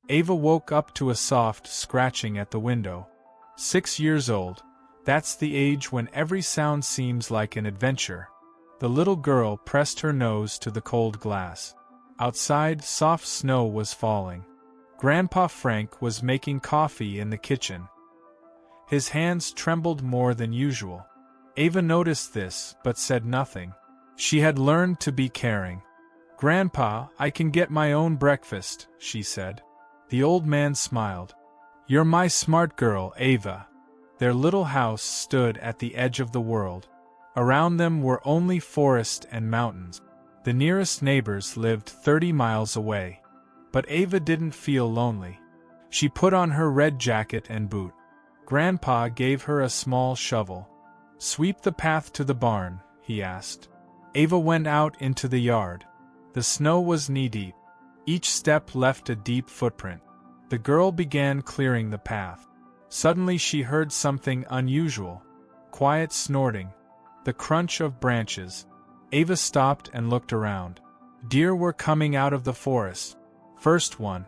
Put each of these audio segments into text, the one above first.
Ava woke up to a soft scratching at the window. 6 years old. That's the age when every sound seems like an adventure. The little girl pressed her nose to the cold glass. Outside, soft snow was falling. Grandpa Frank was making coffee in the kitchen. His hands trembled more than usual. Ava noticed this, but said nothing. She had learned to be caring. "Grandpa, I can get my own breakfast," she said. The old man smiled. "You're my smart girl, Ava." Their little house stood at the edge of the world. Around them were only forest and mountains. The nearest neighbors lived 30 miles away. But Ava didn't feel lonely. She put on her red jacket and boot. Grandpa gave her a small shovel. "Sweep the path to the barn," he asked. Ava went out into the yard. The snow was knee-deep. Each step left a deep footprint. The girl began clearing the path. Suddenly she heard something unusual. Quiet snorting. The crunch of branches. Ava stopped and looked around. Deer were coming out of the forest. First one,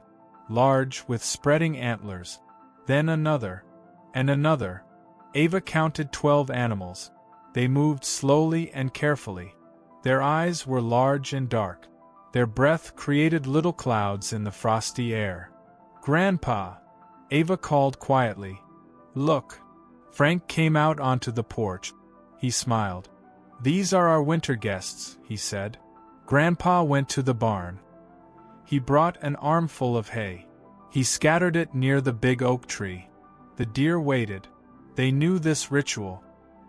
large with spreading antlers. Then another. And another. Ava counted 12 animals. They moved slowly and carefully. Their eyes were large and dark. Their breath created little clouds in the frosty air. "Grandpa," Ava called quietly. "Look." Frank came out onto the porch. He smiled. "These are our winter guests," he said. Grandpa went to the barn. He brought an armful of hay. He scattered it near the big oak tree. The deer waited. They knew this ritual.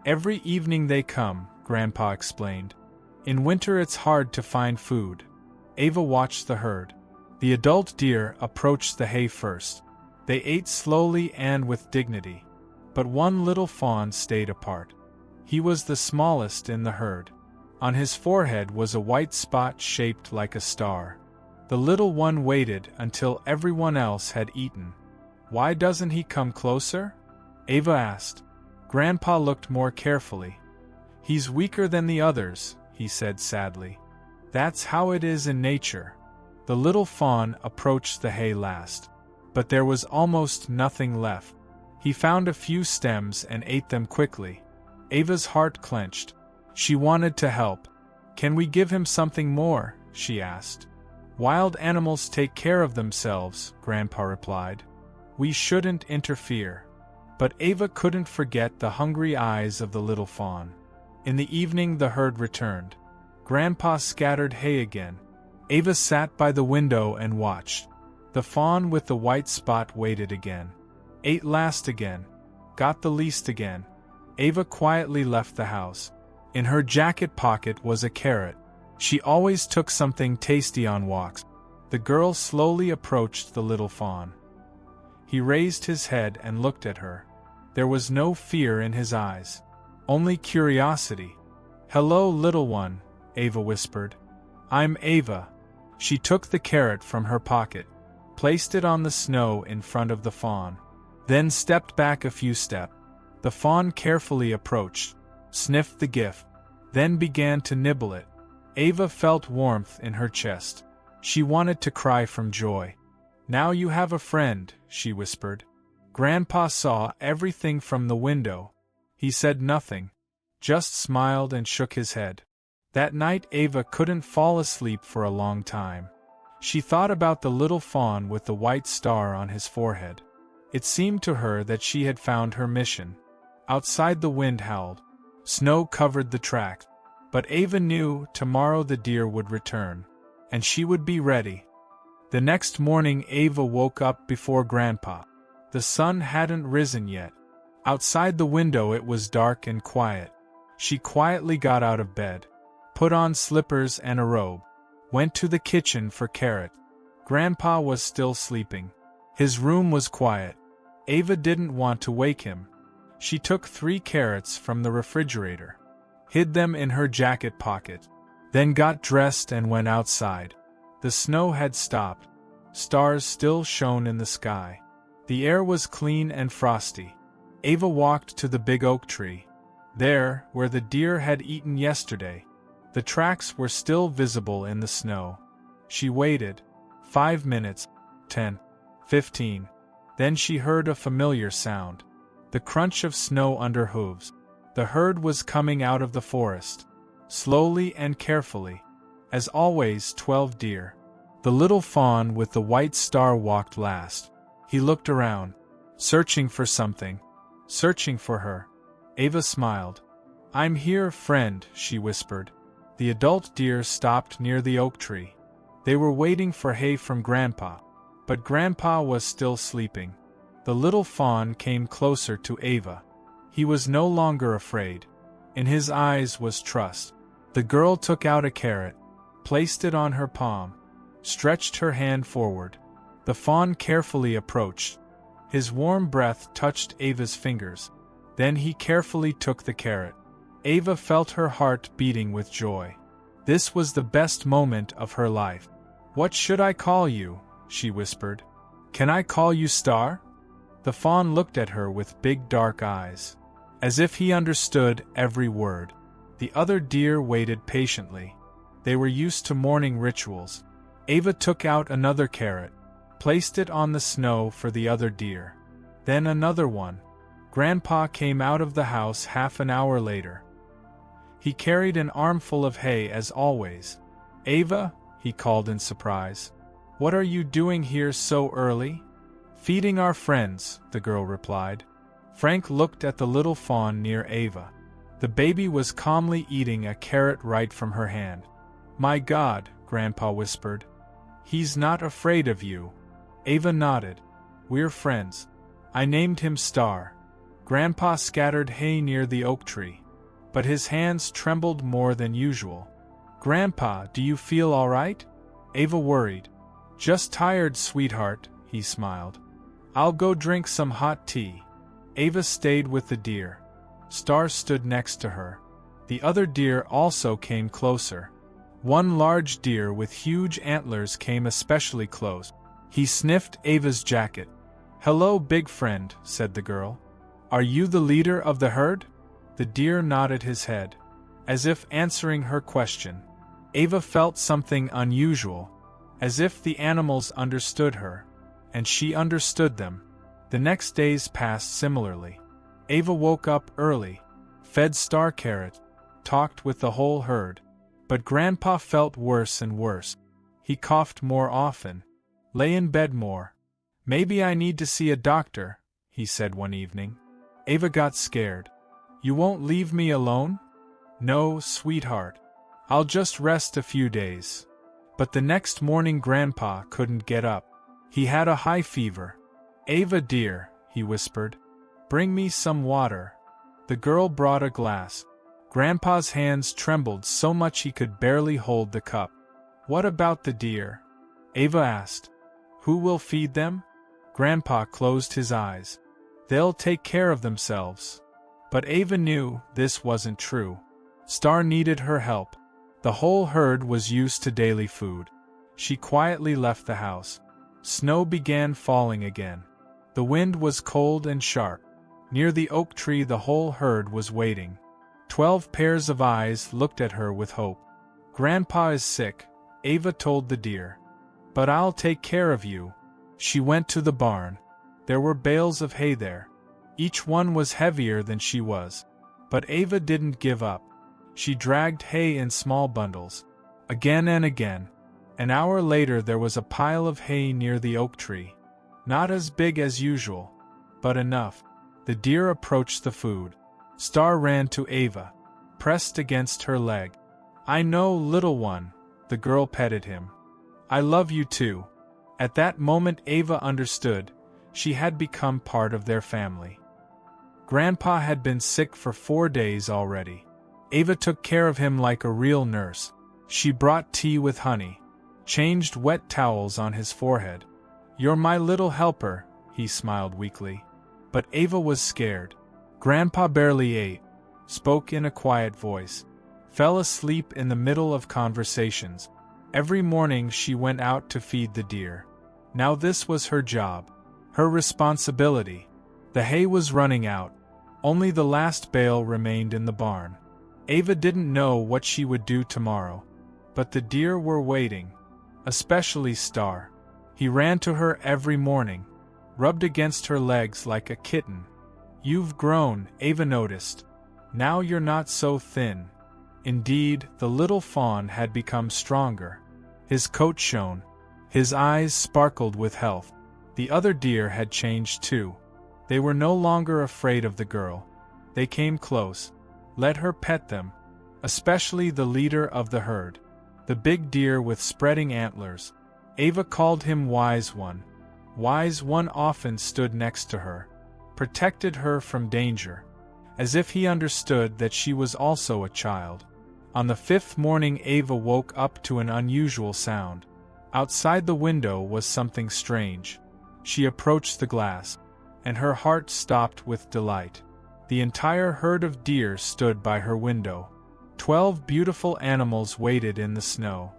"Every evening they come," Grandpa explained. "In winter it's hard to find food." Ava watched the herd. The adult deer approached the hay first. They ate slowly and with dignity. But one little fawn stayed apart. He was the smallest in the herd. On his forehead was a white spot shaped like a star. The little one waited until everyone else had eaten. "Why doesn't he come closer?" Ava asked. Grandpa looked more carefully. "He's weaker than the others," he said sadly. "That's how it is in nature." The little fawn approached the hay last. But there was almost nothing left. He found a few stems and ate them quickly. Ava's heart clenched. She wanted to help. "Can we give him something more?" she asked. "Wild animals take care of themselves," Grandpa replied. "We shouldn't interfere." But Ava couldn't forget the hungry eyes of the little fawn. In the evening the herd returned. Grandpa scattered hay again. Ava sat by the window and watched. The fawn with the white spot waited again. Ate last again. Got the least again. Ava quietly left the house. In her jacket pocket was a carrot. She always took something tasty on walks. The girl slowly approached the little fawn. He raised his head and looked at her. There was no fear in his eyes. Only curiosity. "Hello, little one," Ava whispered. "I'm Ava." She took the carrot from her pocket, placed it on the snow in front of the fawn, then stepped back a few steps. The fawn carefully approached, sniffed the gift, then began to nibble it. Ava felt warmth in her chest. She wanted to cry from joy. "Now you have a friend," she whispered. Grandpa saw everything from the window. He said nothing, just smiled and shook his head. That night Ava couldn't fall asleep for a long time. She thought about the little fawn with the white star on his forehead. It seemed to her that she had found her mission. Outside the wind howled. Snow covered the track. But Ava knew tomorrow the deer would return, and she would be ready. The next morning Ava woke up before Grandpa. The sun hadn't risen yet. Outside the window it was dark and quiet. She quietly got out of bed, put on slippers and a robe, went to the kitchen for carrot. Grandpa was still sleeping. His room was quiet. Ava didn't want to wake him. She took 3 carrots from the refrigerator, hid them in her jacket pocket, then got dressed and went outside. The snow had stopped. Stars still shone in the sky. The air was clean and frosty. Ava walked to the big oak tree. There, where the deer had eaten yesterday, the tracks were still visible in the snow. She waited. 5 minutes, 10. 15. Then she heard a familiar sound. The crunch of snow under hooves. The herd was coming out of the forest. Slowly and carefully. As always, 12 deer. The little fawn with the white star walked last. He looked around, searching for something. Searching for her. Ava smiled. "I'm here, friend," she whispered. The adult deer stopped near the oak tree. They were waiting for hay from Grandpa. But Grandpa was still sleeping. The little fawn came closer to Ava. He was no longer afraid. In his eyes was trust. The girl took out a carrot, placed it on her palm, stretched her hand forward. The fawn carefully approached. His warm breath touched Ava's fingers. Then he carefully took the carrot. Ava felt her heart beating with joy. This was the best moment of her life. "What should I call you?" she whispered. "Can I call you Star?" The fawn looked at her with big dark eyes, as if he understood every word. The other deer waited patiently. They were used to morning rituals. Ava took out another carrot, placed it on the snow for the other deer. Then another one. Grandpa came out of the house half an hour later. He carried an armful of hay as always. "Ava," he called in surprise. "What are you doing here so early?" "Feeding our friends," the girl replied. Frank looked at the little fawn near Ava. The baby was calmly eating a carrot right from her hand. "My God," Grandpa whispered. "He's not afraid of you." Ava nodded. "We're friends. I named him Star." Grandpa scattered hay near the oak tree, but his hands trembled more than usual. "Grandpa, do you feel all right?" Ava worried. "Just tired, sweetheart," he smiled. "I'll go drink some hot tea." Ava stayed with the deer. Star stood next to her. The other deer also came closer. One large deer with huge antlers came especially close. He sniffed Ava's jacket. "Hello, big friend," said the girl. "Are you the leader of the herd?" The deer nodded his head, as if answering her question. Ava felt something unusual, as if the animals understood her, and she understood them. The next days passed similarly. Ava woke up early, fed Star carrot, talked with the whole herd. But Grandpa felt worse and worse. He coughed more often, lay in bed more. "Maybe I need to see a doctor," he said one evening. Ava got scared. "You won't leave me alone?" "No, sweetheart. I'll just rest a few days." But the next morning Grandpa couldn't get up. He had a high fever. "Ava dear," he whispered, "bring me some water." The girl brought a glass. Grandpa's hands trembled so much he could barely hold the cup. "What about the deer?" Ava asked. "Who will feed them?" Grandpa closed his eyes. "They'll take care of themselves." But Ava knew this wasn't true. Star needed her help. The whole herd was used to daily food. She quietly left the house. Snow began falling again. The wind was cold and sharp. Near the oak tree the whole herd was waiting. 12 pairs of eyes looked at her with hope. "Grandpa is sick," Ava told the deer. "But I'll take care of you." She went to the barn. There were bales of hay there. Each one was heavier than she was. But Ava didn't give up. She dragged hay in small bundles, again and again. An hour later there was a pile of hay near the oak tree. Not as big as usual, but enough. The deer approached the food. Star ran to Ava, pressed against her leg. "I know, little one," the girl petted him. "I love you too." At that moment Ava understood. She had become part of their family. Grandpa had been sick for 4 days already. Ava took care of him like a real nurse. She brought tea with honey, changed wet towels on his forehead. "You're my little helper," he smiled weakly. But Ava was scared. Grandpa barely ate, spoke in a quiet voice, fell asleep in the middle of conversations. Every morning she went out to feed the deer. Now this was her job, her responsibility. The hay was running out. Only the last bale remained in the barn. Ava didn't know what she would do tomorrow. But the deer were waiting. Especially Star. He ran to her every morning, rubbed against her legs like a kitten. "You've grown," Ava noticed. "Now you're not so thin." Indeed, the little fawn had become stronger. His coat shone. His eyes sparkled with health. The other deer had changed too. They were no longer afraid of the girl. They came close, let her pet them, especially the leader of the herd, the big deer with spreading antlers. Ava called him Wise One. Wise One often stood next to her, protected her from danger, as if he understood that she was also a child. On the 5th morning, Ava woke up to an unusual sound. Outside the window was something strange. She approached the glass, and her heart stopped with delight. The entire herd of deer stood by her window. 12 beautiful animals waited in the snow.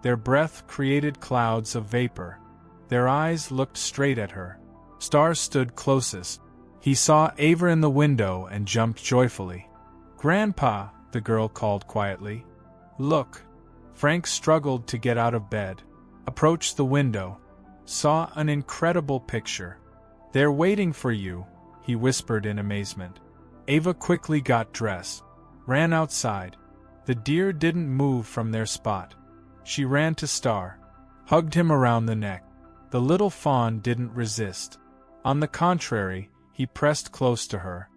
Their breath created clouds of vapor. Their eyes looked straight at her. Star stood closest. He saw Ava in the window and jumped joyfully. "Grandpa," the girl called quietly. "Look." Frank struggled to get out of bed, approached the window, saw an incredible picture. "They're waiting for you," he whispered in amazement. Ava quickly got dressed, ran outside. The deer didn't move from their spot. She ran to Star, hugged him around the neck. The little fawn didn't resist. On the contrary, he pressed close to her.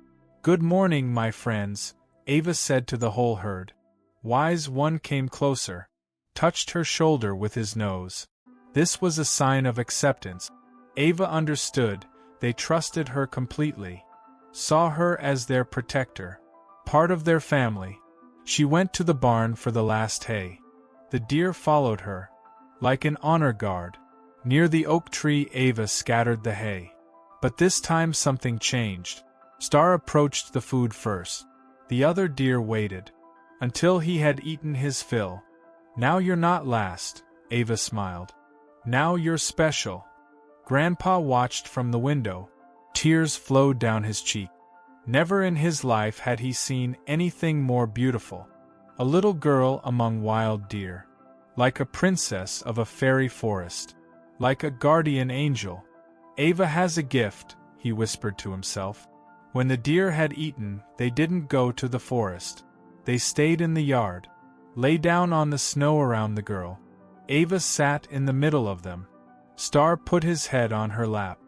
"Good morning, my friends," Ava said to the whole herd. Wise One came closer, touched her shoulder with his nose. This was a sign of acceptance. Ava understood. They trusted her completely, saw her as their protector, part of their family. She went to the barn for the last hay. The deer followed her, like an honor guard. Near the oak tree, Ava scattered the hay. But this time something changed. Star approached the food first. The other deer waited, until he had eaten his fill. "Now you're not last," Ava smiled. "Now you're special." Grandpa watched from the window. Tears flowed down his cheek. Never in his life had he seen anything more beautiful. A little girl among wild deer. Like a princess of a fairy forest. Like a guardian angel. "Ava has a gift," he whispered to himself. When the deer had eaten, they didn't go to the forest. They stayed in the yard, lay down on the snow around the girl. Ava sat in the middle of them. Star put his head on her lap.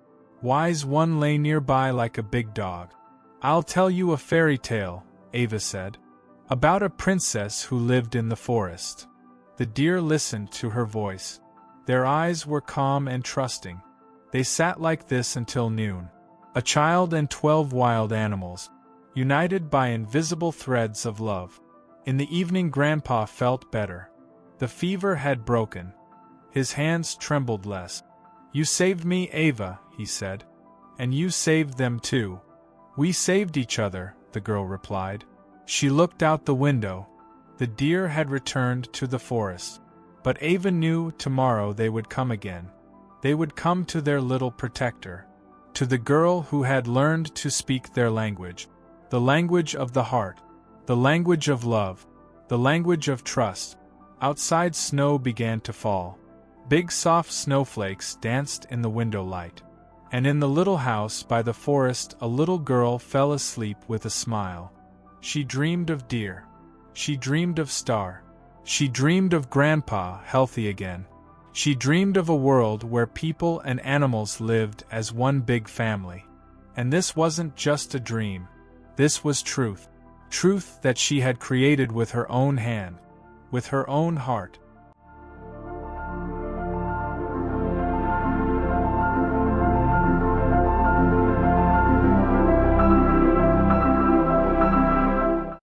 Wise One lay nearby like a big dog. "I'll tell you a fairy tale," Ava said, "about a princess who lived in the forest." The deer listened to her voice. Their eyes were calm and trusting. They sat like this until noon. A child and 12 wild animals, united by invisible threads of love. In the evening, Grandpa felt better. The fever had broken. His hands trembled less. "You saved me, Ava," he said. "And you saved them too." "We saved each other," the girl replied. She looked out the window. The deer had returned to the forest. But Ava knew tomorrow they would come again. They would come to their little protector. To the girl who had learned to speak their language. The language of the heart. The language of love. The language of trust. Outside, snow began to fall. Big soft snowflakes danced in the window light. And in the little house by the forest, a little girl fell asleep with a smile. She dreamed of deer. She dreamed of Star. She dreamed of Grandpa, healthy again. She dreamed of a world where people and animals lived as one big family. And this wasn't just a dream. This was truth. Truth that she had created with her own hand, with her own heart.